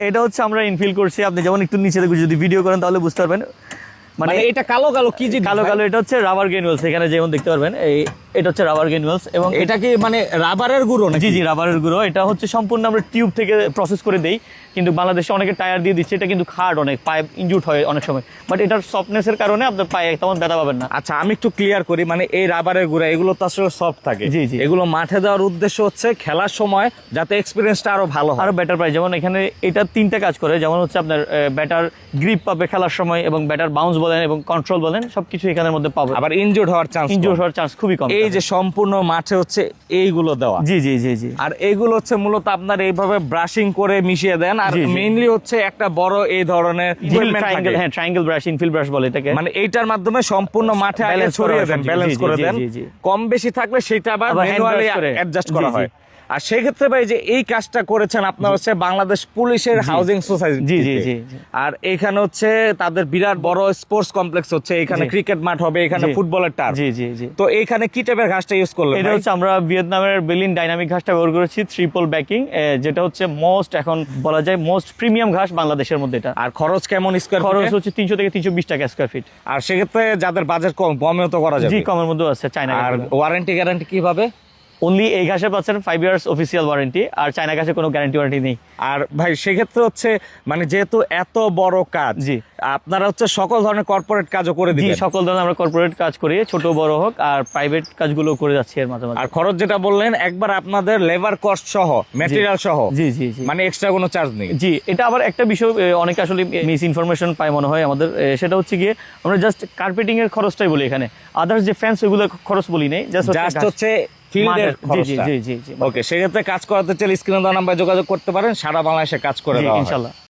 এটা হচ্ছে আমরা ইনফিল করছি, আপনি যেমন একটু নিচে দেখে যদি ভিডিও করেন তাহলে বুঝতে পারবেন। মানে এটা কালো কালো কি জিনিস? কালো কালো এটা হচ্ছে রাবার গ্রানুলস, এখানে যেমন দেখতে পারবেন এটা হচ্ছে রাবার গ্রানুলস। এবং এটা কি মানে রাবারের গুঁড়ো নাকি? জি জি, রাবারের গুঁড়ো। এটা হচ্ছে সম্পূর্ণ আমরা টিউব থেকে প্রসেস করে দেই, কিন্তু বাংলাদেশে অনেকে টায়ার দিয়ে দিচ্ছে, এটা কিন্তু হার্ড, অনেক পায়ে ইনজুর্ড হয় অনেক সময়, বাট এটার সফটনেসের কারণে আপনার পায়ে তেমন ব্যথা পাবেন না। আচ্ছা, আমি একটু ক্লিয়ার করি, মানে এই রাবারের গুঁড়া এগুলো তো আসলে সফট থাকে। জি জি, এগুলো মাঠে দেওয়ার উদ্দেশ্য হচ্ছে খেলার সময় যাতে এক্সপিরিয়েন্সটা আরো ভালো হয়, আরো বেটার পায়। যেমন এখানে এটা তিনটা কাজ করে, যেমন হচ্ছে আপনার ব্যাটার গ্রিপ পাবে খেলার সময়, এবং ব্যাটার বাউন্স বলেন এবং কন্ট্রোল বলেন সবকিছু এখানের মধ্যে পাবে। আবার ইনজুর্ড হওয়ার চান্স খুবই কম। এই যে সম্পূর্ণ মাঠে হচ্ছে এইগুলো দেওয়া। জি জি জি জি। আর এইগুলো হচ্ছে মূলত আপনার এইভাবে ব্রাশিং করে মিশিয়ে দেন, আর মেইনলি হচ্ছে একটা বড় এই ধরনের ট্রায়াঙ্গেল ব্রাশ, ইনফিল ব্রাশ বলে এটাকে। মানে এইটার মাধ্যমে সম্পূর্ণ মাঠে আগে ছড়িয়ে দেন, ব্যালেন্স করে দেন। কম বেশি থাকলে সেটা আবার ম্যানুয়ালি অ্যাডজাস্ট করা হয়। আর সেই ক্ষেত্রে ভাই যে এই কাজটা করেছেন আপনার হচ্ছে বাংলাদেশ পুলিশের হাউজিং সোসাইটি। জি জি জি। আর এখানে হচ্ছে তাদের বিরাট বড় স্পোর্টস কমপ্লেক্স হচ্ছে, এখানে ক্রিকেট মাঠ হবে, এখানে ফুটবলের টার্ফ। জি জি জি। তো এখানে কি টাইপের ঘাসটা ইউজ করলেন? এটা হচ্ছে আমরা ভিয়েতনামের বেলিন ডাইনামিক ঘাসটা ব্যবহার করেছি, ট্রিপল ব্যাকিং, যেটা হচ্ছে মোস্ট, এখন বলা যায় মোস্ট প্রিমিয়াম ঘাস বাংলাদেশের মধ্যে এটা। আর খরচ কেমন স্কয়ার? খরচ হচ্ছে 300 থেকে 320 টাকা স্কয়ার ফিট। আর সেক্ষেত্রে যাদের বাজেট কম, কমেও তো করা যাবে। জি, কমের মধ্যে আছে চায়না। আর ওয়ারেন্টি গ্যারান্টি কিভাবে? অনলি এই ঘাসে পাচ্ছেন 5 ইয়ার্স অফিসিয়াল ওয়ারেন্টি, আর চায়না ঘাসে কোনো গ্যারান্টি ওয়ারেন্টি নেই। আর ভাই সেক্ষেত্রে হচ্ছে মানে যেহেতু এত বড় কাজ, জি, আপনারা হচ্ছে সকল ধরনের কর্পোরেট কাজও করে দিবেন? জি, সকল ধরনের আমরা কর্পোরেট কাজ করি, ছোট বড় হোক, আর প্রাইভেট কাজগুলো করে যাচ্ছি এর মাঝে মাঝে। আর খরচ যেটা বললেন একবার আপনাদের লেবার কস্ট সহ, ম্যাটেরিয়াল সহ? জি জি জি। মানে এক্সট্রা কোনো চার্জ নেই? জি, এটা আবার একটা বিষয় অনেকে আসলে মিস ইনফরমেশন পায় মনে হয় আমাদের, সেটা হচ্ছে গিয়ে আমরা জাস্ট কার্পেটিং এর খরচটাই বলি এখানে, আদার্স যে ফ্যান্স ওইগুলো খরচ বলি নেই, জাস্ট হচ্ছে ফিল্ডের খরচটা। জি জি জি। ওকে, সেক্ষেত্রে কাজ করাতে চাইলে স্ক্রিনে দেওয়া নাম্বারে যোগাযোগ করতে পারেন, সারা বাংলাদেশে কাজ করে দেওয়া হয়। ইনশাআল্লাহ।